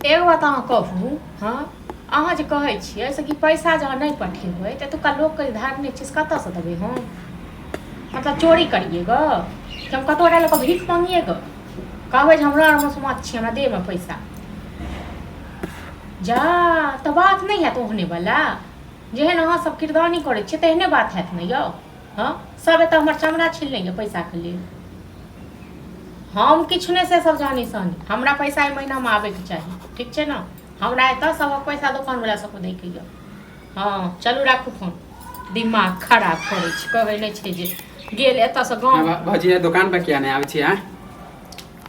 एगो बात अहाँ कहू। हाँ अहाँ जे कहै छियै से कि पैसा जहाँ नहीं पठेबै तऽ एतुका लोकके धार्मिक चीज कतऽसँ देबै हम? मतलब चोरी करिए ग कि हम कतौ लऽ कऽ भीख मांगिए ग? कहबै जे हमरा मत छी, हमरा देहमे पैसा जा तऽ बात नहीं हैत ओहने वाला। जेहन अहाँ सब किरदानी करै छियै तेहने बात हैत ने यौ। हाँ सब एतऽ हमर चमड़ा छीन लैए पैसाके लेल। हम किछु नहीं से सब जानी सानी, हमरा पैसा एहि महीनामे आबैके चाही, ठीक छै ने? हमरा एतऽ सब पैसा दोकानवला सबके दैके यऽ। हाँ चलू राखू फोन, दिमाग खराब करै छी। कहै नहीं छै जे गेल एतऽसँ गाँव। भौजी दुकान पर किया नहीं आबै छी?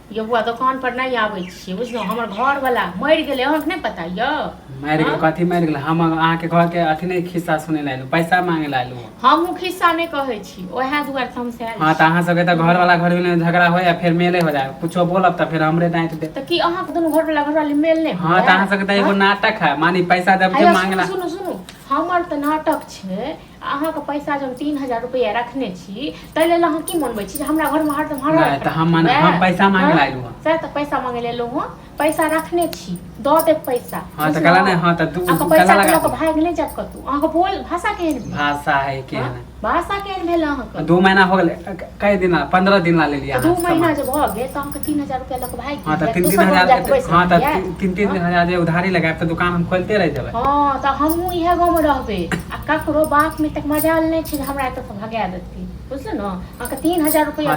ये बुआ दुकान पर नहीं आबै छी, बुझलहुँ? हमर घरवला मरि गेलै, अहाँके नहीं पता यऽ? मरि गेल? कथी मरि गेल? हम अहाँके घरके अथी नहीं खिस्सा सुनै लए आएलहुँ, पैसा मांगे लए आएलहुँ। हमहूँ खिस्सा नहीं कहै छी, ओएह दुआरे हम से आएल। हाँ तऽ अहाँ सबके तऽ घरवाला घरवाली झगड़ा हो या फिर मेले हो जाए, कुछो बोलब तऽ फिर हमरे डांट दे। तऽ की अहाँके दुनू घरवला घरवाली मेल नहीं? हाँ तऽ अहाँ सबके तऽ एगो नाटक है, मानी पैसा जब जे मांगला। सुनू सुनू, हमर तऽ नाटक छै। अहाँके पैसा जब 3000 रुपया रखने छी ताहि लेल अहाँ की मनबै छी जे हमरा घरमे हरदम नहीं तऽ हम पैसा मांगे लए आएलहुँ। सर तऽ पैसा मांगे ले एलहुँ हँ, पैसा रखने छी, दऽ देब पैसा। हाँ तऽ कला नहीं। हाँ तऽ अहाँके पैसा लऽ कऽ भागि नहीं जायब कतौ। अहाँके बोल भाषा केहन भाषा है केहन? भाषा केहन भेल अहाँके? 2 महीना हो गेलै, कई दिन 15 दिन ला लेलिए। 2 महीना जे भऽ गेल तऽ अहाँके 3000 रुपया लऽ कऽ भागि। हाँ तो 3-3 हाँ तो 3-3 हजार जे उधारी लगाएब तऽ दुकान हम खोलते रह जेबै। हाँ तऽ हमहूँ इएह गाँवमे रहबै आ ककरो बाप में तक मजाल नहीं छै जे हमरा एतऽसँ भगा देतै, बुझलियै ने? अहाँके 3000 रुपया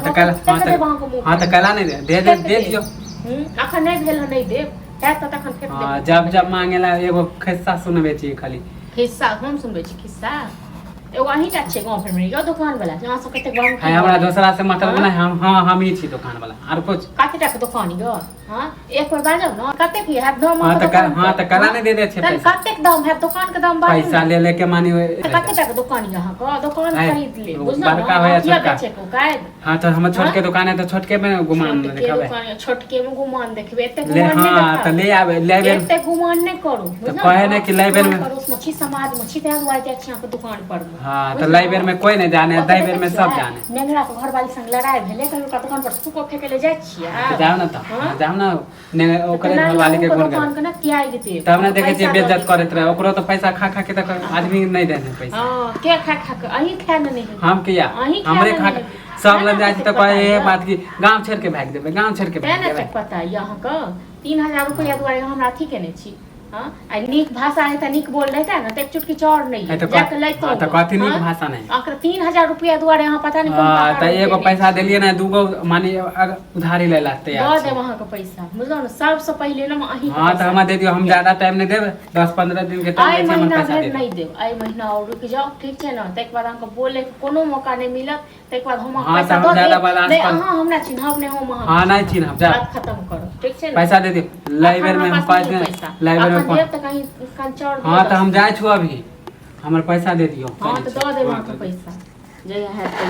हाँ तो कला नहीं दे दियो। अखन नहीं भेल नहीं देब, तखन फेर हाँ जब मांगेला एगो खिस्सा सुनबे छी खाली। खिस्सा हम सुनबै छी? खिस्सा एगो अहींटा छै गाँव भरमे यौ दुकान वाला, जहाँ सब कते गाँव है। हमरा दूसरा से मतलब नहीं, हम ही छी दुकान वाला, और कुछ कतेटा के दुकान यौ? हां एक बार बाजब न, कते की है दाम? हां त कला नहीं दे दे छै पैसा। कते दाम है दुकान के दाम? पैसा ले लेके मानी कतेटा के दुकान यहां का? दुकान खरीद ले, बुझना बड़का हो या छोटका। काहे हां तो हम छोटके दुकान है तो छोटके में गुमान दिखाबे। दुकान छोटके में गुमान देखबे, एते गुमान नहीं। हां तो ले आबे, लेबे एते गुमान नहीं करू, तो कहे ने कि लेबे में मछली समाज मछली तेल वाले के अच्छा के दुकान पर। हां तो लेबे में कोई नहीं जाने, दैबे में सब जाने। नेंगरा के घर वाली संग लड़ाई भेले, कहियो का दुकान पर सुको फेके ले जाय छियै। जाओ ना तो जाओ ना, ने ओकरे घर वाले के गुण दुकान के ना किया देते तब ना देखे छै बेइज्जत करत रहे, ओकरो तो पैसा खा खा के त आदमी नहीं देने पैसा। हां के खा खा के अही खाए नहीं? हम किया हमरे खा सब लग जाय त कहे ए बात की गांव छोड़ के भाग देबे, गांव छोड़ के भाग देबे। पता यहां का 3000 रुपया दुआरे हमरा अथी केने छी। हां आ नीक भाषा है त नीक बोल रहता है ना, त एक चुटकी चौर नहीं है जाके लइतो। हां त कथि नीक भाषा नहीं? अकर 3000 रुपया दुआरे यहां पता नहीं कोन। हां त एगो पैसा देलिए ना, दूगो मानी उधारी ले लाते यार। दे देब अहां के पैसा, बुझलो ना? सबसे पहले ना अही। हां त हम दे दियो, हम ज्यादा टाइम नहीं देब, 10-15 दिन के टाइम में हम पैसा दे नहीं देब। आई महीना और रुक जाओ, ठीक छै ना? तक बाद अहां के बोले कोनो मौका नहीं मिलत, तक बाद हम पैसा दो देब। नहीं अहां हमरा चिन्हब नहीं, हम हां नहीं चिन्हब, जा बात खत्म करो, ठीक छै ना? पैसा दे दियो। लाइब्रेरी में हम पास दे, लाइब्रेरी में देब त कहीं कंचौर। हां त हम जाय छु अभी, हमर पैसा दे दियो। हां त दो देब अहां के पैसा, जय है तो।